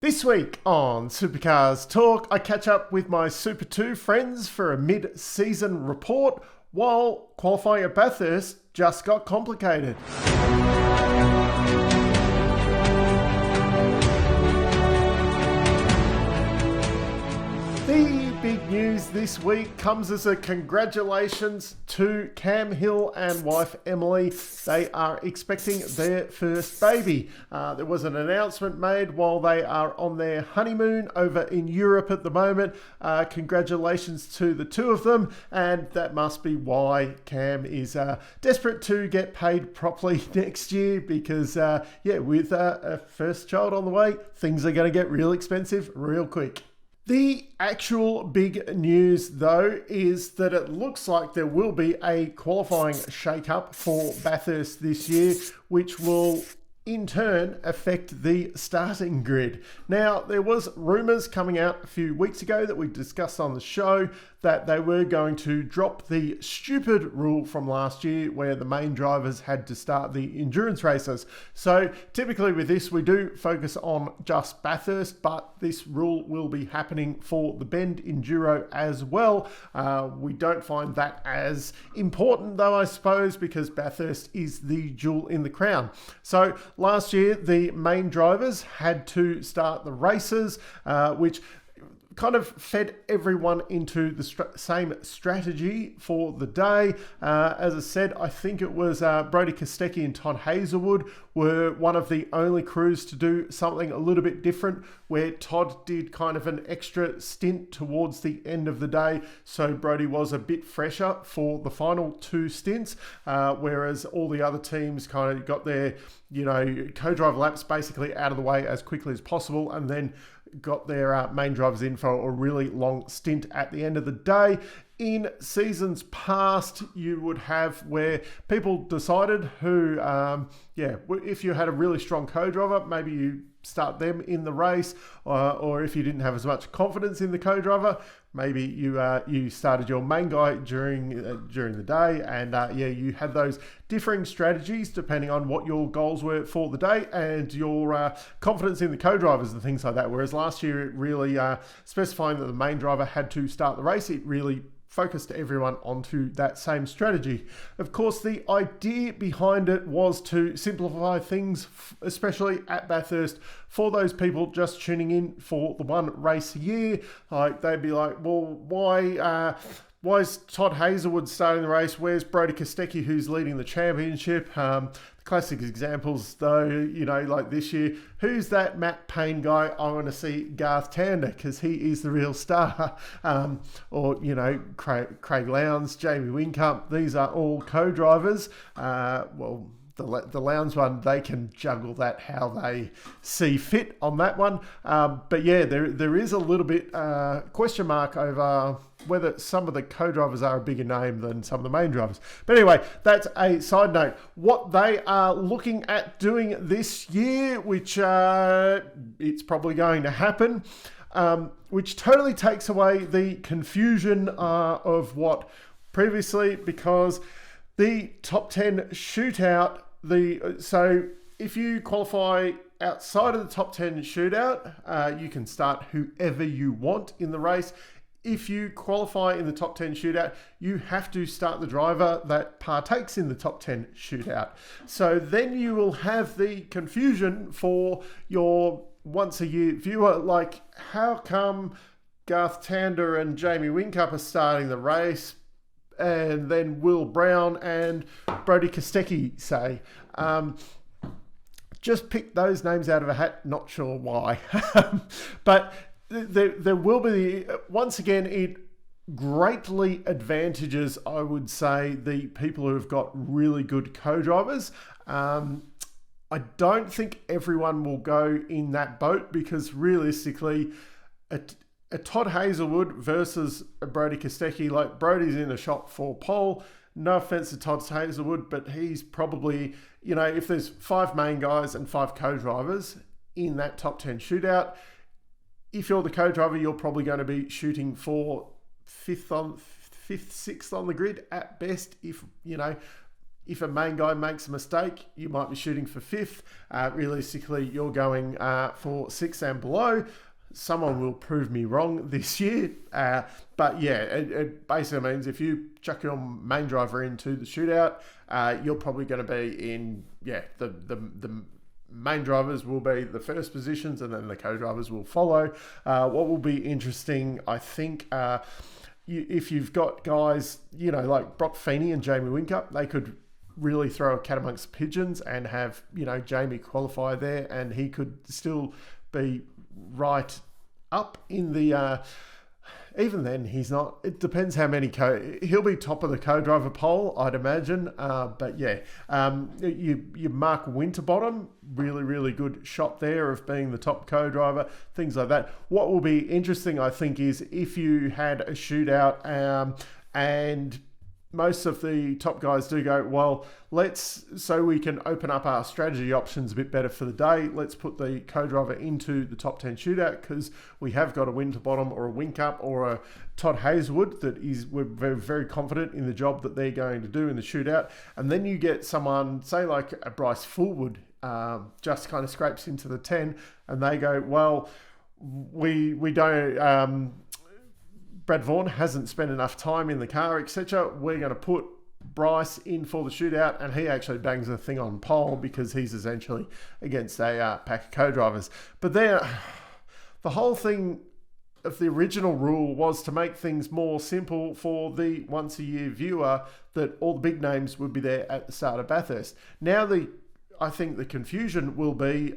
This week on Supercars Talk, I catch up with my Super2 friends for a mid-season report, while qualifying at Bathurst just got complicated. The big news this week comes as a congratulations to Cam Hill and wife Emily. They are expecting their first baby. There was an announcement made while they are on their honeymoon over in Europe at the moment. Congratulations to the two of them, and that must be why Cam is desperate to get paid properly next year because, with a first child on the way, things are going to get real expensive real quick. The actual big news, though, is that it looks like there will be a qualifying shake-up for Bathurst this year, which will in turn affect the starting grid. Now, there was rumours coming out a few weeks ago that we discussed on the show that they were going to drop the stupid rule from last year where the main drivers had to start the endurance races. So typically with this, we do focus on just Bathurst, but this rule will be happening for the Bend Enduro as well. We don't find that as important though, I suppose, because Bathurst is the jewel in the crown. So last year, the main drivers had to start the races, which kind of fed everyone into the same strategy for the day. As I said, I think it was Brodie Kostecki and Todd Hazelwood were one of the only crews to do something a little bit different, where Todd did kind of an extra stint towards the end of the day. So Brodie was a bit fresher for the final two stints, whereas all the other teams kind of got their, co-driver laps basically out of the way as quickly as possible, and then got their main drivers in for a really long stint at the end of the day. In seasons past, you would have where people decided who, if you had a really strong co-driver, maybe you start them in the race, or if you didn't have as much confidence in the co-driver, maybe you started your main guy during the day, and you had those differing strategies depending on what your goals were for the day and your confidence in the co-drivers and things like that. Whereas last year, it really specifying that the main driver had to start the race, it really focused everyone onto that same strategy. Of course, the idea behind it was to simplify things, especially at Bathurst, for those people just tuning in for the one race a year. Like, they'd be like, well, why is Todd Hazelwood starting the race? Where's Brodie Kostecki, who's leading the championship? Classic examples, though, like this year, who's that Matt Payne guy? I want to see Garth Tander because he is the real star. Or Craig Lowndes, Jamie Whincup. These are all co-drivers. The Lowndes one, they can juggle that how they see fit on that one. But yeah, there is a little bit question mark over whether some of the co-drivers are a bigger name than some of the main drivers. But anyway, that's a side note. What they are looking at doing this year, which it's probably going to happen, which totally takes away the confusion of what previously, because the top 10 shootout, so if you qualify outside of the top 10 shootout, you can start whoever you want in the race. If you qualify in the top 10 shootout, you have to start the driver that partakes in the top 10 shootout. So then you will have the confusion for your once a year viewer, like, how come Garth Tander and Jamie Whincup are starting the race, and then Will Brown and Brodie Kostecki say? Just pick those names out of a hat, not sure why. But there will be, once again, it greatly advantages, I would say, the people who have got really good co-drivers. I don't think everyone will go in that boat, because realistically, a Todd Hazelwood versus a Brodie Kostecki, like, Brodie's in a shot for pole. No offense to Todd Hazelwood, but he's probably, if there's 5 main guys and 5 co-drivers in that top 10 shootout, if you're the co-driver, you're probably going to be shooting for fifth, 6th on the grid at best, if if a main guy makes a mistake, you might be shooting for fifth. Realistically, you're going for sixth and below. Someone will prove me wrong this year. But yeah, it basically means if you chuck your main driver into the shootout, you're probably going to be in, the main drivers will be the first positions and then the co-drivers will follow. What will be interesting, I think, if you've got guys, like Brock Feeney and Jamie Whincup, they could really throw a cat amongst pigeons and have, Jamie qualify there, and he could still be right up in the even then he's not. It depends how many he'll be top of the co-driver poll, I'd imagine. But yeah, you Mark Winterbottom, really good shot there of being the top co-driver, things like that. What will be interesting, I think, is if you had a shootout and most of the top guys do go, well, so we can open up our strategy options a bit better for the day, let's put the co-driver into the top 10 shootout because we have got a Winterbottom or a Whincup or a Todd Hazelwood we're very, very confident in the job that they're going to do in the shootout. And then you get someone, say like a Bryce Fullwood, just kind of scrapes into the 10 and they go, well, we don't... Brad Vaughn hasn't spent enough time in the car, etc. We're going to put Bryce in for the shootout, and he actually bangs the thing on pole because he's essentially against a pack of co-drivers. But the whole thing of the original rule was to make things more simple for the once-a-year viewer, that all the big names would be there at the start of Bathurst. Now I think the confusion will be...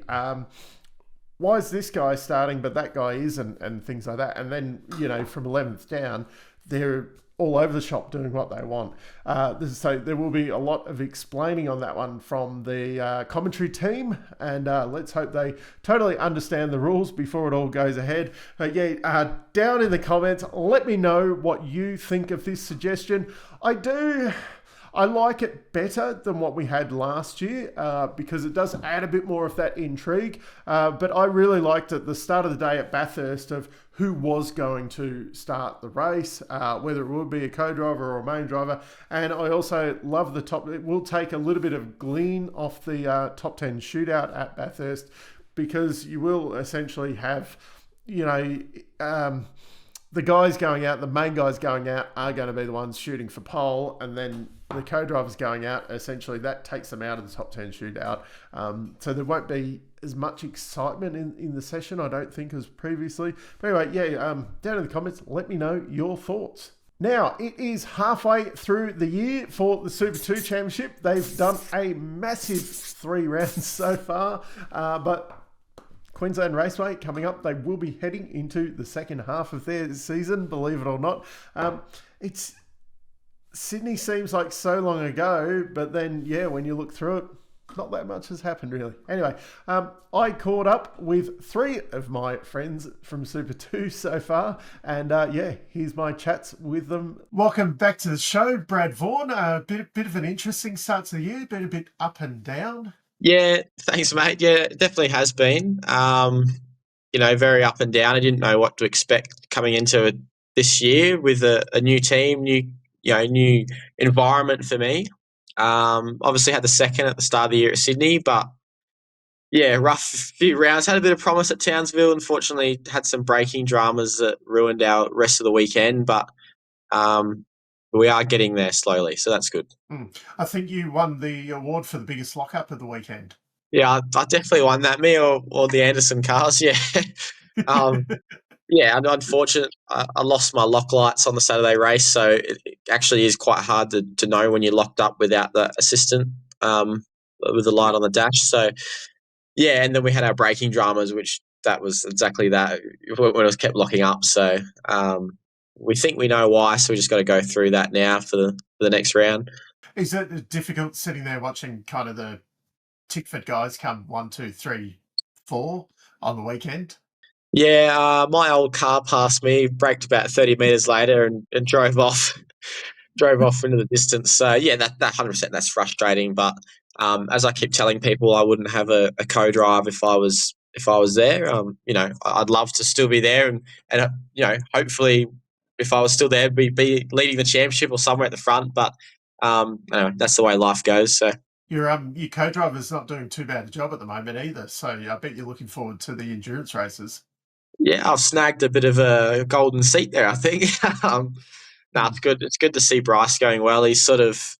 why is this guy starting but that guy isn't, and things like that. And then, from 11th down, they're all over the shop doing what they want. So there will be a lot of explaining on that one from the commentary team, and let's hope they totally understand the rules before it all goes ahead. Down in the comments, let me know what you think of this suggestion. I like it better than what we had last year because it does add a bit more of that intrigue. But I really liked at the start of the day at Bathurst of who was going to start the race, whether it would be a co-driver or a main driver. And I also love the top. It will take a little bit of glean off the top 10 shootout at Bathurst because you will essentially have, the guys going out, the main guys going out are going to be the ones shooting for pole, and then the co-drivers going out, essentially that takes them out of the top 10 shootout. So there won't be as much excitement in the session, I don't think, as previously. But anyway, down in the comments, let me know your thoughts. Now, it is halfway through the year for the Super 2 Championship. They've done a massive 3 rounds so far, but... Queensland Raceway coming up. They will be heading into the second half of their season, believe it or not. Sydney seems like so long ago, but then, when you look through it, not that much has happened, really. Anyway, I caught up with 3 of my friends from Super 2 so far, and here's my chats with them. Welcome back to the show, Brad Vaughn. A bit of an interesting start to the year, been a bit up and down. Yeah, thanks, mate. Yeah, it definitely has been. Very up and down. I didn't know what to expect coming into this year with a new team, new environment for me. Obviously had the second at the start of the year at Sydney, but rough few rounds. Had a bit of promise at Townsville. Unfortunately, had some braking dramas that ruined our rest of the weekend, but we are getting there slowly, so that's good. I think you won the award for the biggest lockup of the weekend. Yeah, I definitely won that. Me or the Anderson cars, yeah. Unfortunate. I lost my lock lights on the Saturday race, so it actually is quite hard to know when you're locked up without the assistant with the light on the dash. So, and then we had our braking dramas, which that was exactly that when it was kept locking up. So we think we know why, so we just got to go through that now for the next round. Is it difficult sitting there watching kind of the Tickford guys come 1, 2, 3, 4 on the weekend? Yeah, my old car passed me, braked about 30 metres later and drove off into the distance. So, that 100%, that's frustrating. But as I keep telling people, I wouldn't have a co-drive if I was there. I'd love to still be there and hopefully if I was still there, be leading the championship or somewhere at the front. But Anyway, that's the way life goes. So Your co-driver's not doing too bad a job at the moment either, so I bet you're looking forward to the endurance races. yeah, I've snagged a bit of a golden seat there, I think. No, Hmm. it's good. It's good to see Bryce going well. He's sort of,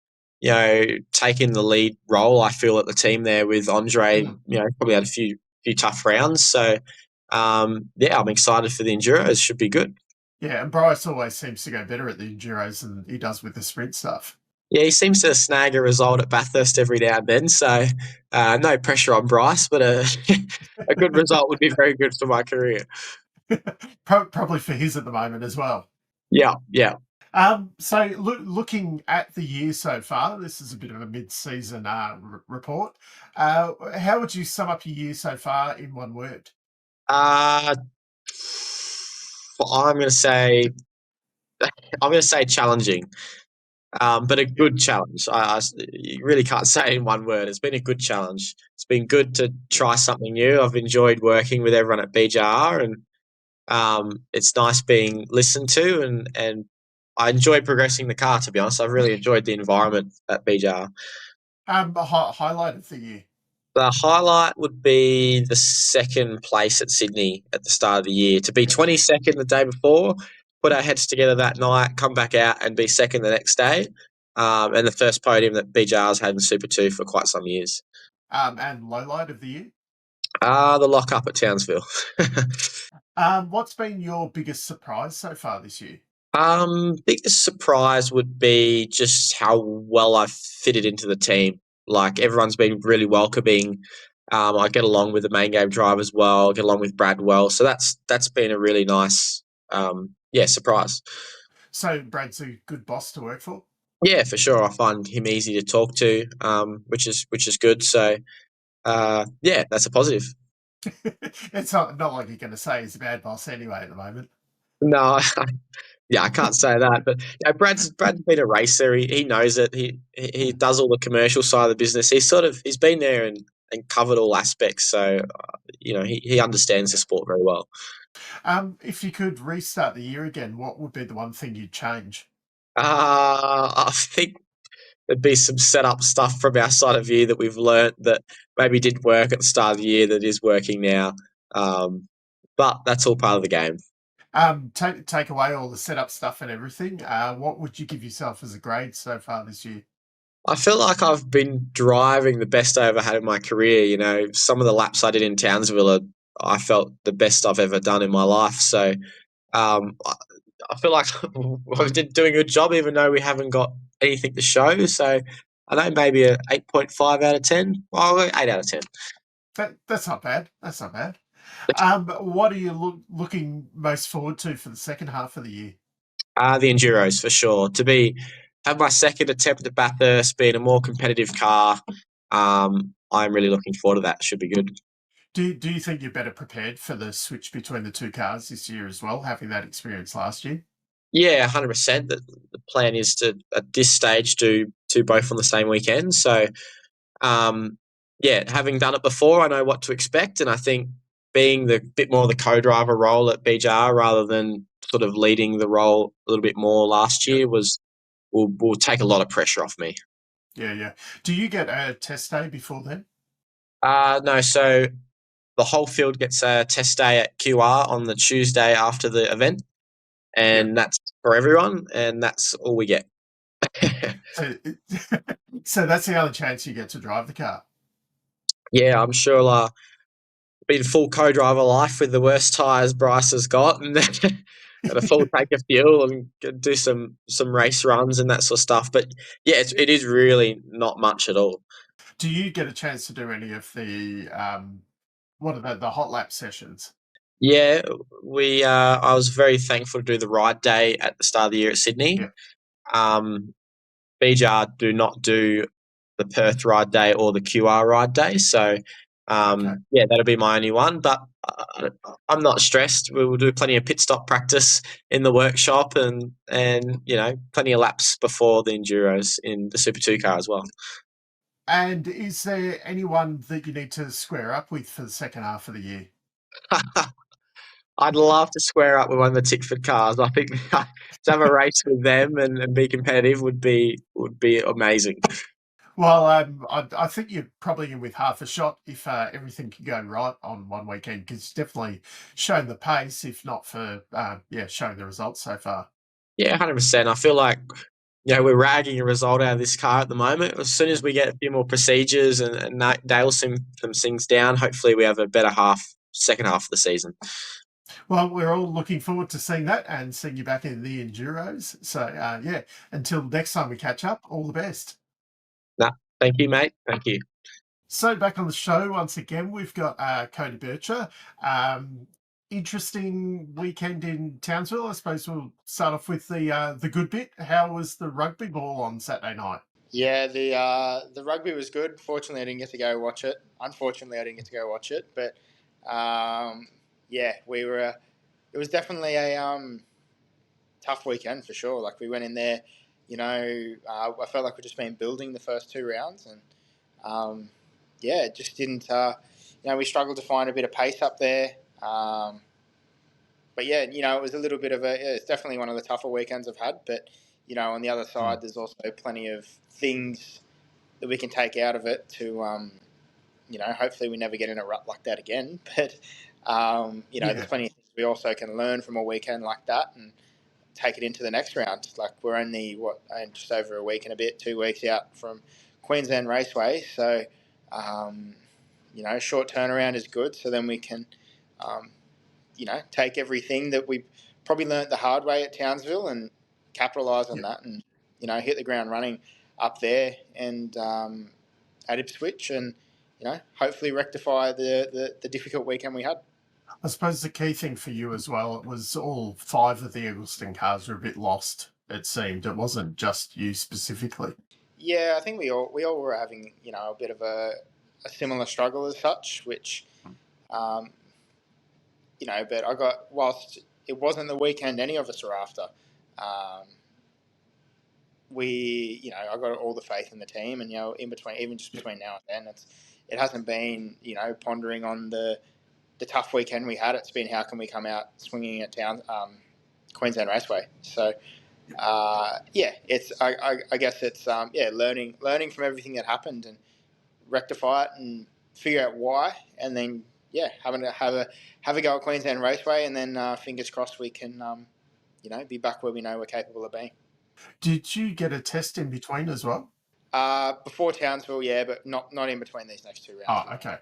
taking the lead role. I feel at the team there with Andre. Hmm. Probably had a few tough rounds. So, yeah, I'm excited for the Enduros. Should be good. Yeah, and Bryce always seems to go better at the enduros than he does with the sprint stuff. Yeah, he seems to snag a result at Bathurst every now and then. So, no pressure on Bryce, but a good result would be very good for my career. Probably for his at the moment as well. Yeah, yeah. So looking at the year so far, this is a bit of a mid-season report. How would you sum up your year so far in one word? Uh, I'm going to say challenging. But a Yep. good challenge. You really can't say it in one word. It's been a good challenge. It's been good to try something new. I've enjoyed working with everyone at BJR, and it's nice being listened to, and I enjoy progressing the car. To be honest, I've really enjoyed the environment at BJR. Highlight of the year. The highlight would be the second place at Sydney at the start of the year. To be Yep. 22nd the day before, put our heads together that night, come back out and be second the next day. And the first podium that BJR's had in Super 2 for quite some years. And low light of the year. The lock up at Townsville. What's been your biggest surprise so far this year? Biggest surprise would be just how well I've fitted into the team. Like everyone's been really welcoming. I get along with the main game drivers well. I get along with Brad well, so that's been a really nice, surprise. So Brad's a good boss to work for. Yeah, for sure. I find him easy to talk to, which is good. So, yeah, that's a positive. It's not like you're going to say he's a bad boss anyway at the moment. No, yeah, I can't say that, but Brad's been a racer. He knows it. He Hmm. does all the commercial side of the business. He's been there and covered all aspects. So he understands the sport very well. If you could restart the year again, what would be the one thing you'd change? I think there'd be some setup stuff from our side of view that we've learnt that maybe didn't work at the start of the year that is working now. Um, but that's all part of the game. Take away all the setup stuff and everything. What would you give yourself as a grade so far this year? I feel like I've been driving the best I ever had in my career. Some of the laps I did in Townsville I felt the best I've ever done in my life. So I feel like we did doing a good job, even though we haven't got anything to show. So I know maybe a 8.5 out of 10. Well, 8 out of 10. That's not bad. That's not bad. What are you looking most forward to for the second half of the year? The Enduros for sure. Have my second attempt at Bathurst, being a more competitive car. I'm really looking forward to that. Should be good. Do you think you're better prepared for the switch between the two cars this year as well, having that experience last year? Yeah, 100%. The plan is to at this stage do both on the same weekend. So um, yeah, having done it before, I know what to expect, and I think being the bit more of the co-driver role at BJR rather than sort of leading the role a little bit more last Yep. year will take a lot of pressure off me. Yeah, yeah. Do you get a test day before then? No, so the whole field gets a test day at QR on the Tuesday after the event, Yep. and that's for everyone, and that's all we get. So, so that's the only chance you get to drive the car. Yeah, I'm sure been full co-driver life with the worst tyres Bryce has got, and got a full tank of fuel and do some race runs and that sort of stuff. But yeah, it is really not much at all. Do you get a chance to do any of the what are the hot lap sessions? Yeah, I was very thankful to do the ride day at the start of the year at Sydney. Yeah. Um, BJR do not do the Perth ride day or the QR ride day. So, Okay. yeah, that'll be my only one. But I'm not stressed. We will do plenty of pit stop practice in the workshop and plenty of laps before the enduros in the Super 2 car as well. And is there anyone that you need to square up with for the second half of the year? I'd love to square up with one of the Tickford cars. I think to have a race with them and be competitive would be amazing. Well, I think you're probably in with half a shot if everything can go right on one weekend, because it's definitely shown the pace, if not for showing the results so far. Yeah, 100%. I feel like we're ragging a result out of this car at the moment. As soon as we get a few more procedures and nail some things down, hopefully we have a better second half of the season. Well, we're all looking forward to seeing that and seeing you back in the enduros. So until next time we catch up, all the best. Thank you, mate. Thank you. So back on the show once again, we've got Cody Burcher. Interesting weekend in Townsville. I suppose we'll start off with the good bit. How was the rugby ball on Saturday night? Yeah, the rugby was good. Fortunately, I didn't get to go watch it. Unfortunately, I didn't get to go watch it. But we were. It was definitely a tough weekend for sure. Like we went in there, I felt like we'd just been building the first two rounds, and it just didn't. We struggled to find a bit of pace up there. But yeah, it was a little bit of it's definitely one of the tougher weekends I've had. But on the other side, there's also plenty of things that we can take out of it to, hopefully we never get in a rut like that again. But, there's plenty of things we also can learn from a weekend like that and take it into the next round. Like we're only, just over a week and a bit, 2 weeks out from Queensland Raceway. So, short turnaround is good. So then we can, take everything that we probably learnt the hard way at Townsville and capitalise on that and, hit the ground running up there and at Ipswich and, hopefully rectify the difficult weekend we had. I suppose the key thing for you as well, it was all 5 of the Eggleston cars were a bit lost, it seemed. It wasn't just you specifically. Yeah, I think we all were having, a bit of a similar struggle as such, which, but whilst it wasn't the weekend any of us were after, I got all the faith in the team, and in between, even just between now and then, it hasn't been pondering on the tough weekend we had. It's been how can we come out swinging at Queensland Raceway. So it's I guess it's learning from everything that happened and rectify it and figure out why, and then have a go at Queensland Raceway, and then fingers crossed we can be back where we know we're capable of being. Did you get a test in between as well? Before Townsville, yeah, but not in between these next 2 rounds. Oh, okay.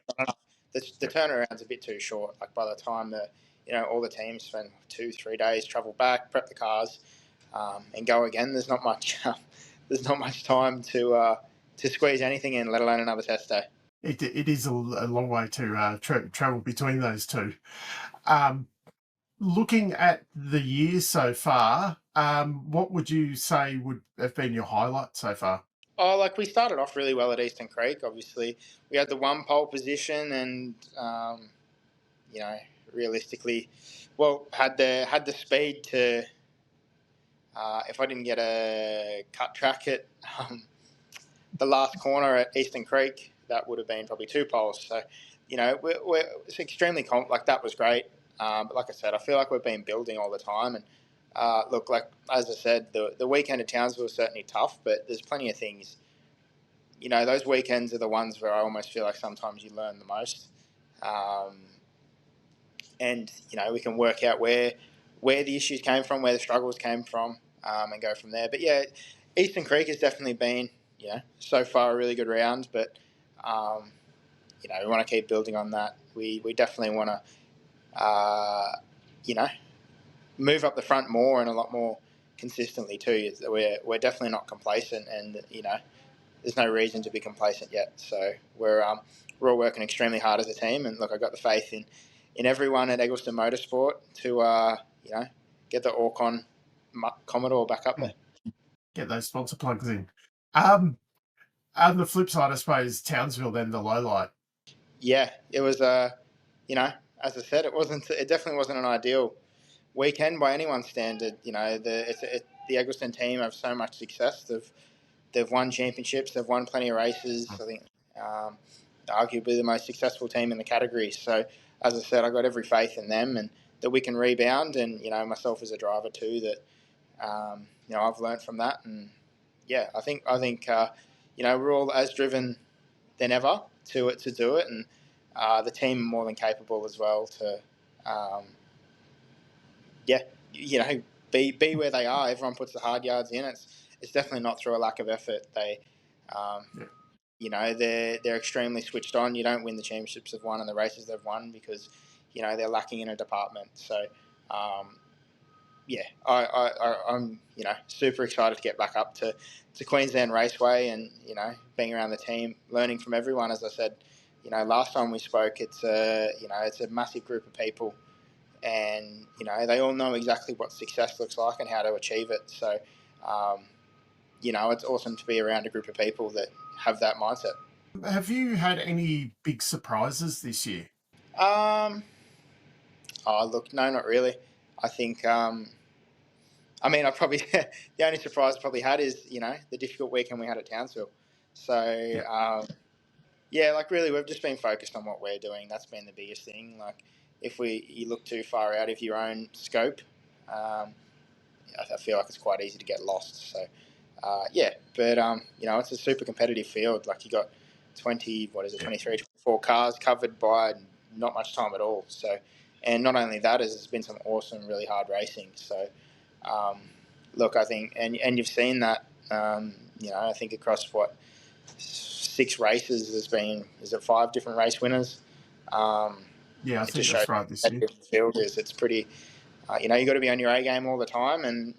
The turnaround's a bit too short. Like by the time all the teams spend 2-3 days, travel back, prep the cars, and go again. There's not much. There's not much time to squeeze anything in, let alone another test day. It is a long way to travel between those two. Looking at the year so far, what would you say would have been your highlight so far? Oh, we started off really well at Eastern Creek. Obviously, we had the one pole position, and realistically, had the speed to. If I didn't get a cut track at the last corner at Eastern Creek, that would have been probably 2 poles. So, it's extremely that was great. But like I said, I feel like we've been building all the time. And as I said, the weekend at Townsville was certainly tough, but there's plenty of things. Those weekends are the ones where I almost feel like sometimes you learn the most. And, we can work out where the issues came from, where the struggles came from, and go from there. But, yeah, Eastern Creek has definitely been, so far a really good round. But, we want to keep building on that. We definitely want to, move up the front more and a lot more consistently too. We're definitely not complacent, and there's no reason to be complacent yet. So we're all working extremely hard as a team. And look, I got the faith in everyone at Eggleston Motorsport to get the Orcon Commodore back up there. Get those sponsor plugs in. On the flip side, I suppose Townsville then the low light. Yeah, it was as I said, it definitely wasn't an ideal weekend by anyone's standard. The Eggleston team have so much success. They've won championships. They've won plenty of races. I think arguably the most successful team in the category. So as I said, I got every faith in them, and that we can rebound, and myself as a driver too, that I've learned from that, and yeah, I think we're all as driven than ever to do it, and the team are more than capable as well to be where they are. Everyone puts the hard yards in. It's definitely not through a lack of effort. They they're extremely switched on. You don't win the championships they've won and the races they've won because they're lacking in a department. So I'm super excited to get back up to Queensland Raceway and being around the team, learning from everyone. As I said, last time we spoke, it's a massive group of people, and they all know exactly what success looks like and how to achieve it. So it's awesome to be around a group of people that have that mindset. Have you had any big surprises this year? Oh, look, no, not really. I think, I probably, the only surprise I probably had is, the difficult weekend we had at Townsville. So, really, we've just been focused on what we're doing. That's been the biggest thing. Like, if you look too far out of your own scope, I feel like it's quite easy to get lost. So, it's a super competitive field. Like, you got 23, 24 cars covered by not much time at all. So, and not only that, it's been some awesome, really hard racing. So, look, I think, and you've seen that, I think across 6 races, there's been, is it 5 different race winners? I think that's right this year. The field is, it's pretty, you got to be on your A game all the time, and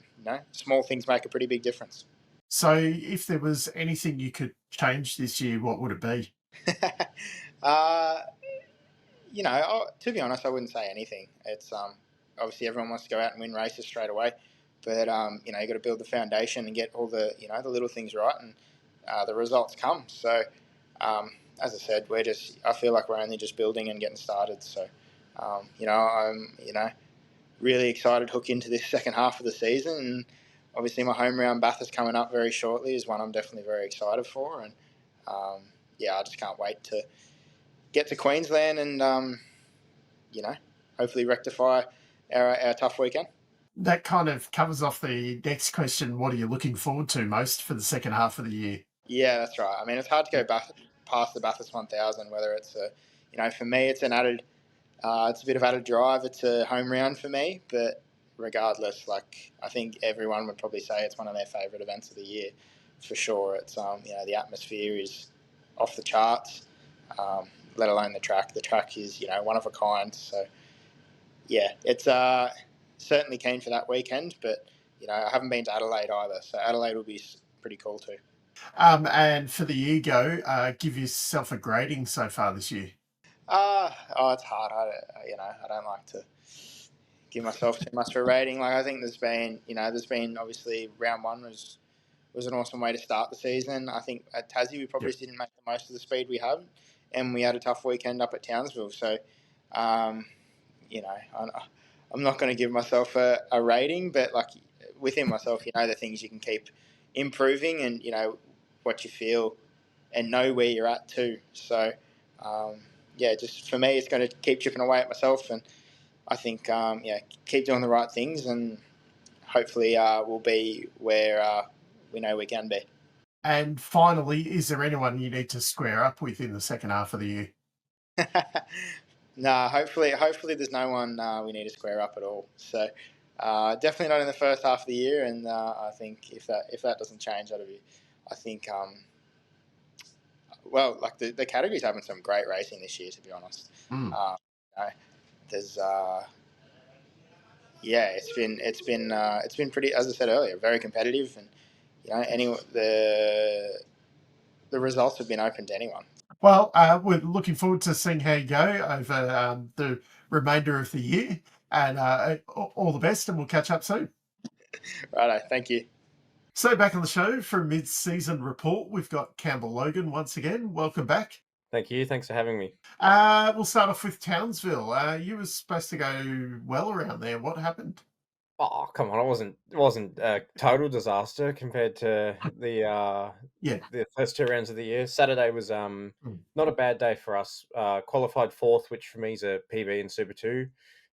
small things make a pretty big difference. So, if there was anything you could change this year, what would it be? To be honest, I wouldn't say anything. It's obviously everyone wants to go out and win races straight away, but you got to build the foundation and get all the the little things right, and the results come. So, as I said, I feel like we're only just building and getting started. So, I'm really excited to hook into this second half of the season, and obviously my home round Bathurst coming up very shortly is one I'm definitely very excited for, and I just can't wait to get to Queensland and hopefully rectify our tough weekend. That kind of covers off the next question. What are you looking forward to most for the second half of the year? Yeah, that's right. I mean, it's hard to go past the Bathurst 1000, whether it's for me, it's an added, it's a bit of added drive. It's a home round for me, but regardless, I think everyone would probably say it's one of their favourite events of the year, for sure. It's the atmosphere is off the charts, let alone the track. The track is one of a kind. So it's certainly keen for that weekend, but I haven't been to Adelaide either, so Adelaide will be pretty cool too. And for the ego, give yourself a grading so far this year. It's hard. I don't like to give myself too much of a rating. I think there's been obviously round 1 was an awesome way to start the season. I think at Tassie we probably didn't make the most of the speed we had, and we had a tough weekend up at Townsville. So, I'm not going to give myself a rating, but within myself, the things you can keep improving, and what you feel and know where you're at too. So, just for me, it's going to keep chipping away at myself, and I think keep doing the right things, and hopefully we'll be where we know we can be. And finally, is there anyone you need to square up with in the second half of the year? No, hopefully there's no one we need to square up at all. So definitely not in the first half of the year, and I think if that doesn't change, that'll be. I think the category's having some great racing this year, to be honest. There's it's been pretty, as I said earlier, very competitive, and the results have been open to anyone. Well, we're looking forward to seeing how you go over the remainder of the year, and all the best, and we'll catch up soon. Righto, thank you. So back on the show for a mid-season report, we've got Campbell Logan once again. Welcome back. Thank you. Thanks for having me. We'll start off with Townsville. You were supposed to go well around there. What happened? Oh, come on! It wasn't a total disaster compared to the first 2 rounds of the year. Saturday was not a bad day for us. Qualified 4th, which for me is a PB in Super2.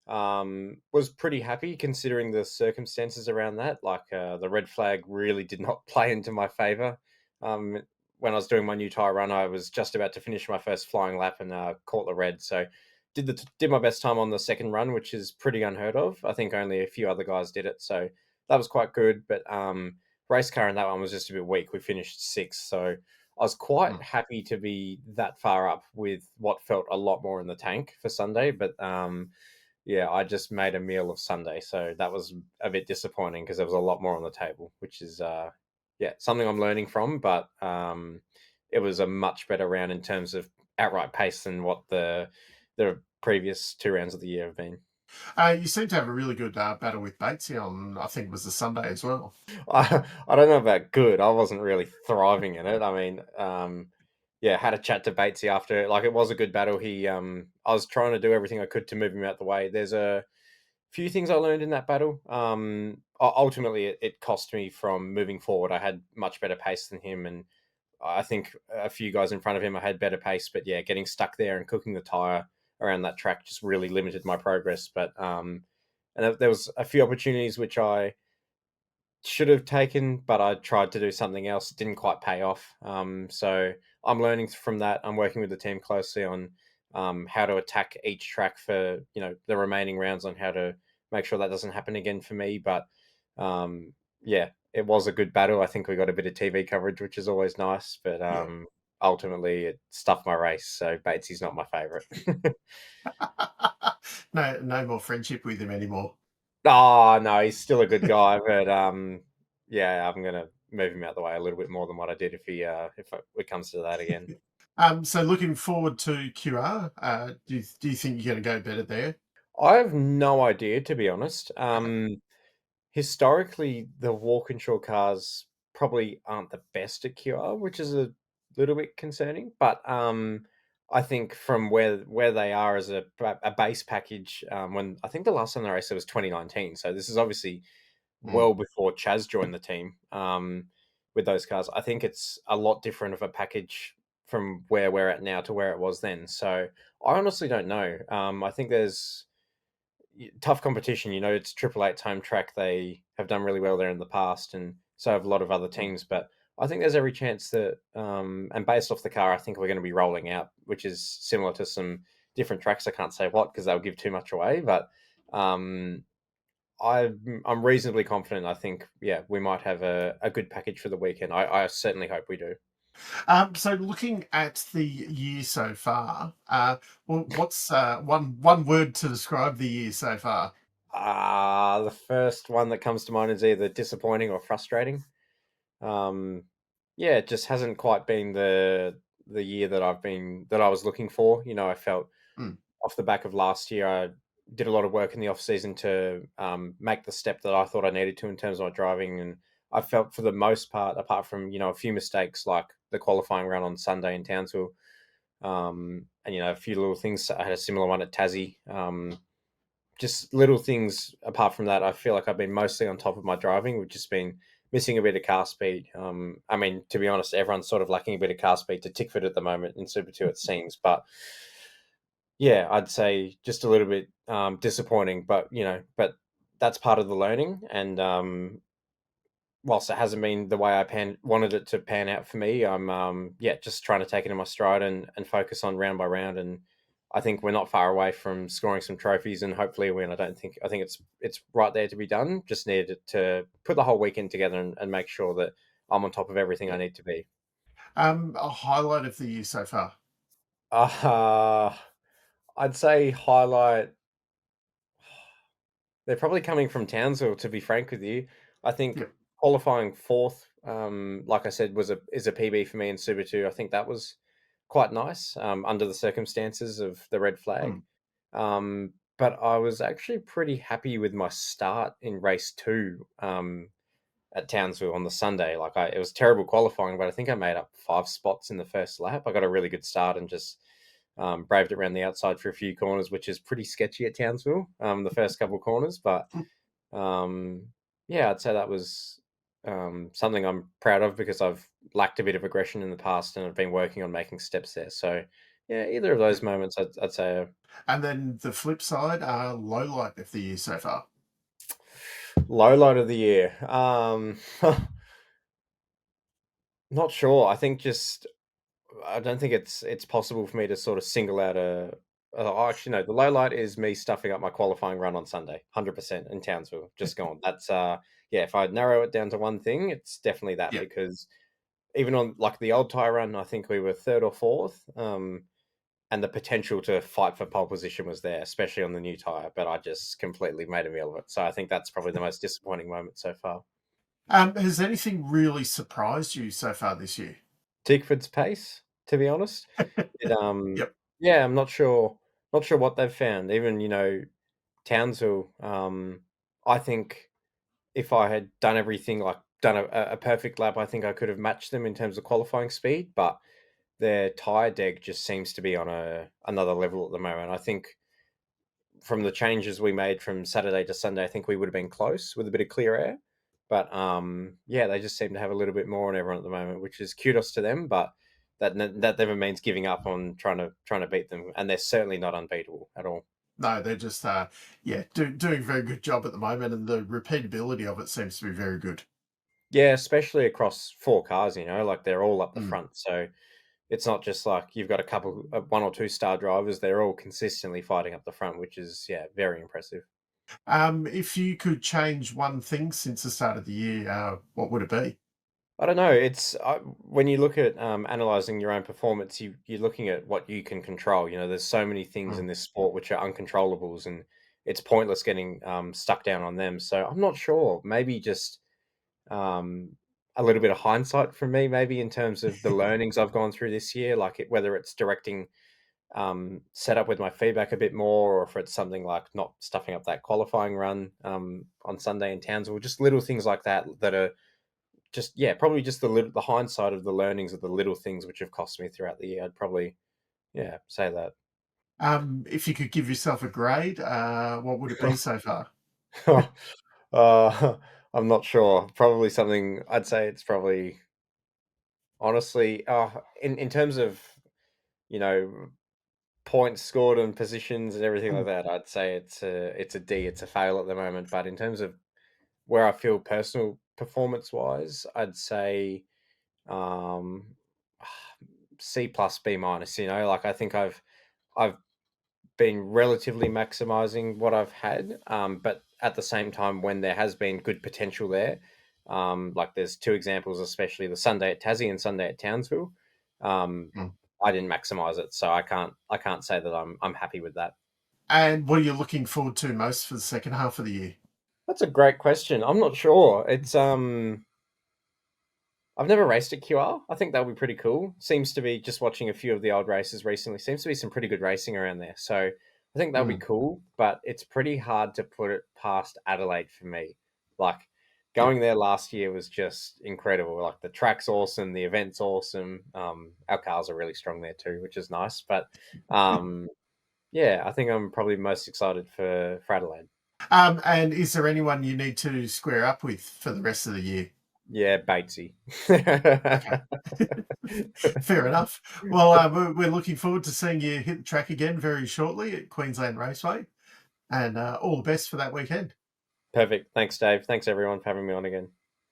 Was pretty happy considering the circumstances around that. Like the red flag really did not play into my favour. When I was doing my new tyre run, I was just about to finish my first flying lap and caught the red. So did my best time on the second run, which is pretty unheard of. I think only a few other guys did it, so that was quite good. But race car in that one was just a bit weak. We finished sixth, so I was quite happy to be that far up with what felt a lot more in the tank for Sunday. But yeah, I just made a meal of Sunday, so that was a bit disappointing because there was a lot more on the table, which is yeah, something I'm learning from. But it was a much better round in terms of outright pace than what the previous 2 rounds of the year have been. You seem to have a really good battle with Batesy on, I think it was the Sunday as well. I don't know about good. I wasn't really thriving in it. I mean, yeah, had a chat to Batesy after. Like, it was a good battle. I was trying to do everything I could to move him out the way. There's a few things I learned in that battle. Ultimately, it cost me from moving forward. I had much better pace than him, and I think a few guys in front of him I had better pace. But yeah, getting stuck there and cooking the tire around that track just really limited my progress. But and there was a few opportunities which I should have taken, but I tried to do something else. It didn't quite pay off. So I'm learning from that. I'm working with the team closely on how to attack each track for the remaining rounds, on how to make sure that doesn't happen again for me. But yeah, it was a good battle. I think we got a bit of TV coverage, which is always nice. But ultimately, it stuffed my race. So Batesy's not my favourite. No more friendship with him anymore. Oh no, he's still a good guy, but yeah, I'm gonna move him out the way a little bit more than what I did if it comes to that again. So looking forward to QR. Do you think you're going to go better there? I have no idea, to be honest. Historically, the Walkinshaw cars probably aren't the best at QR, which is a little bit concerning. But I think from where they are as a base package, when I think the last time they raced it was 2019, so this is obviously well before Chaz joined the team. With those cars, I think it's a lot different of a package from where we're at now to where it was then. So I honestly don't know. I think there's tough competition. It's Triple Eight's home track. They have done really well there in the past, and so have a lot of other teams. But I think there's every chance that, and based off the car, I think we're going to be rolling out, which is similar to some different tracks. I can't say what because they'll give too much away, but I'm reasonably confident. I think, yeah, we might have a good package for the weekend. I certainly hope we do. So looking at the year so far, well, what's one word to describe the year so far? The first one that comes to mind is either disappointing or frustrating. Yeah, it just hasn't quite been the year that I was looking for. I felt off the back of last year, I did a lot of work in the off season to make the step that I thought I needed to in terms of my driving, and I felt for the most part, apart from a few mistakes like the qualifying run on Sunday in Townsville, and a few little things. I had a similar one at Tassie. Just little things. Apart from that, I feel like I've been mostly on top of my driving. We've just been missing a bit of car speed. I mean, to be honest, everyone's sort of lacking a bit of car speed to Tickford at the moment in Super 2, it seems. But yeah, I'd say just a little bit disappointing. But that's part of the learning. And whilst it hasn't been the way I wanted it to pan out for me, I'm just trying to take it in my stride and focus on round by round. And I think we're not far away from scoring some trophies and hopefully win. I think it's right there to be done. Just need to put the whole weekend together and make sure that I'm on top of everything I need to be. A highlight of the year so far? I'd say highlight. They're probably coming from Townsville, to be frank with you. I think qualifying fourth, like I said, is a PB for me in Super 2. I think that was quite nice under the circumstances of the red flag. But I was actually pretty happy with my start in race 2 at Townsville on the Sunday. It was terrible qualifying, but I think I made up 5 spots in the first lap. I got a really good start and just braved it around the outside for a few corners, which is pretty sketchy at Townsville, the first couple of corners. But yeah, I'd say that was something I'm proud of because I've lacked a bit of aggression in the past and I've been working on making steps there. So Yeah, either of those moments, I'd say. And then the flip side, low light of the year so far. Low light of the year. Not sure. I think I don't think it's possible for me to sort of single out a. Actually, no. The low light is me stuffing up my qualifying run on Sunday, 100% in Townsville. Just gone. That's yeah. If I narrow it down to one thing, it's definitely that Yeah. because even on like the old tyre run, I think we were third or fourth. And the potential to fight for pole position was there, especially on the new tyre. But I just completely made a meal of it. So I think that's probably the most disappointing moment so far. Has anything really surprised you so far this year? Tickford's pace, to be honest. Yep. Yeah, I'm not sure what they've found. Even, Townsville, I think if I had done everything, like done a perfect lap, I think I could have matched them in terms of qualifying speed, but their tyre deck just seems to be on another level at the moment. I think from the changes we made from Saturday to Sunday, I think we would have been close with a bit of clear air. But yeah, they just seem to have a little bit more on everyone at the moment, which is kudos to them. But that never means giving up on trying to beat them, and they're certainly not unbeatable at all. No, they're just doing a very good job at the moment, and the repeatability of it seems to be very good. Yeah, especially across 4 cars, like they're all up the front. So it's not just like you've got a couple, 1 or 2 star drivers. They're all consistently fighting up the front, which is, very impressive. If you could change one thing since the start of the year, what would it be? I don't know. It's when you look at analyzing your own performance, you're looking at what you can control. There's so many things in this sport which are uncontrollables, and it's pointless getting stuck down on them. So I'm not sure. Maybe just a little bit of hindsight from me, maybe in terms of the learnings I've gone through this year, like whether it's directing set up with my feedback a bit more, or if it's something like not stuffing up that qualifying run on Sunday in Townsville, just little things like that are just, probably just the hindsight of the learnings of the little things which have cost me throughout the year. I'd probably, say that. If you could give yourself a grade, what would it be so far? I'm not sure. Probably something, I'd say it's probably, honestly, in terms of, points scored and positions and everything like that, I'd say it's a D, it's a fail at the moment. But in terms of where I feel personal performance wise, I'd say C plus B minus. Like I think I've been relatively maximizing what I've had, but at the same time, when there has been good potential there, like there's 2 examples, especially the Sunday at Tassie and Sunday at Townsville. I didn't maximize it, so I can't say that I'm happy with that. And what are you looking forward to most for the second half of the year? That's a great question. I'm not sure. It's I've never raced at QR. I think that would be pretty cool. Seems to be, just watching a few of the old races recently, seems to be some pretty good racing around there. So I think that would be cool, but it's pretty hard to put it past Adelaide for me. Like going there last year was just incredible. Like the track's awesome, the event's awesome. Our cars are really strong there too, which is nice. But yeah, I think I'm probably most excited for Adelaide. And is there anyone you need to square up with for the rest of the year? Yeah, Batesy. Fair enough. Well, we're looking forward to seeing you hit the track again very shortly at Queensland Raceway, and all the best for that weekend. Perfect. Thanks, Dave. Thanks, everyone, for having me on again.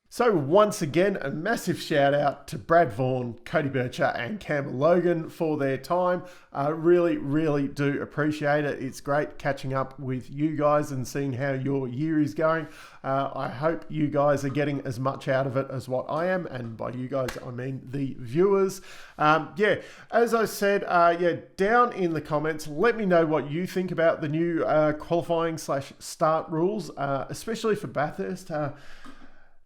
So once again, a massive shout out to Brad Vaughn, Cody Burcher and Campbell Logan for their time. Really, really do appreciate it. It's great catching up with you guys and seeing how your year is going. I hope you guys are getting as much out of it as what I am. And by you guys, I mean the viewers. As I said, down in the comments, let me know what you think about the new qualifying/start rules, especially for Bathurst.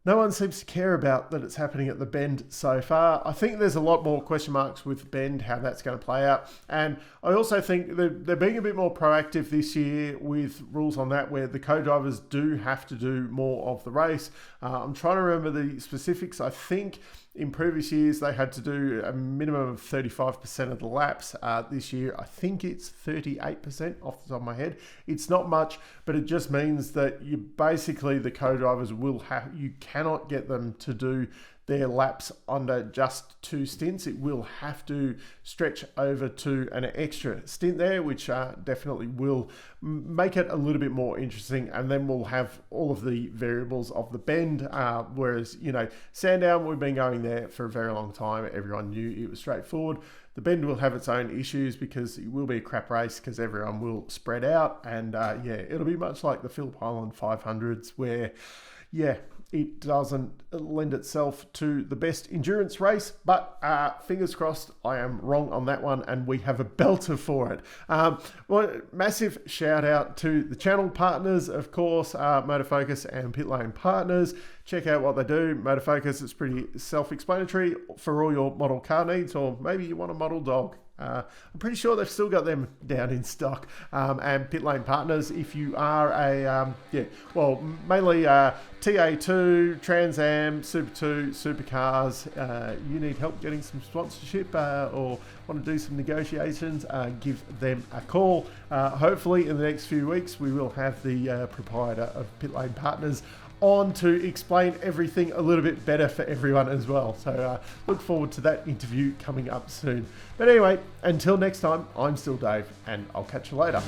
No one seems to care about that it's happening at the Bend so far. I think there's a lot more question marks with Bend, how that's going to play out. And I also think they're being a bit more proactive this year with rules on that, where the co-drivers do have to do more of the race. I'm trying to remember the specifics. I think in previous years, they had to do a minimum of 35% of the laps. This year, I think it's 38% off the top of my head. It's not much, but it just means that you basically, the co-drivers will have, you cannot get them to do their laps under just 2 stints. It will have to stretch over to an extra stint there, which definitely will make it a little bit more interesting. And then we'll have all of the variables of the bend, whereas, Sandown, we've been going there for a very long time. Everyone knew it was straightforward. The bend will have its own issues because it will be a crap race because everyone will spread out. And it'll be much like the Phillip Island 500s where, it doesn't lend itself to the best endurance race, but fingers crossed I am wrong on that one and we have a belter for it. Massive shout out to the channel partners, of course, Motorfocus and Pit Lane Partners. Check out what they do. Motorfocus is pretty self-explanatory for all your model car needs, or maybe you want a model dog. I'm pretty sure they've still got them down in stock. And Pit Lane Partners, if you are mainly TA2, Trans Am, Super2, Supercars, you need help getting some sponsorship or want to do some negotiations, give them a call. Hopefully in the next few weeks we will have the proprietor of Pit Lane Partners on to explain everything a little bit better for everyone as well. So look forward to that interview coming up soon. But anyway, until next time, I'm still Dave, and I'll catch you later.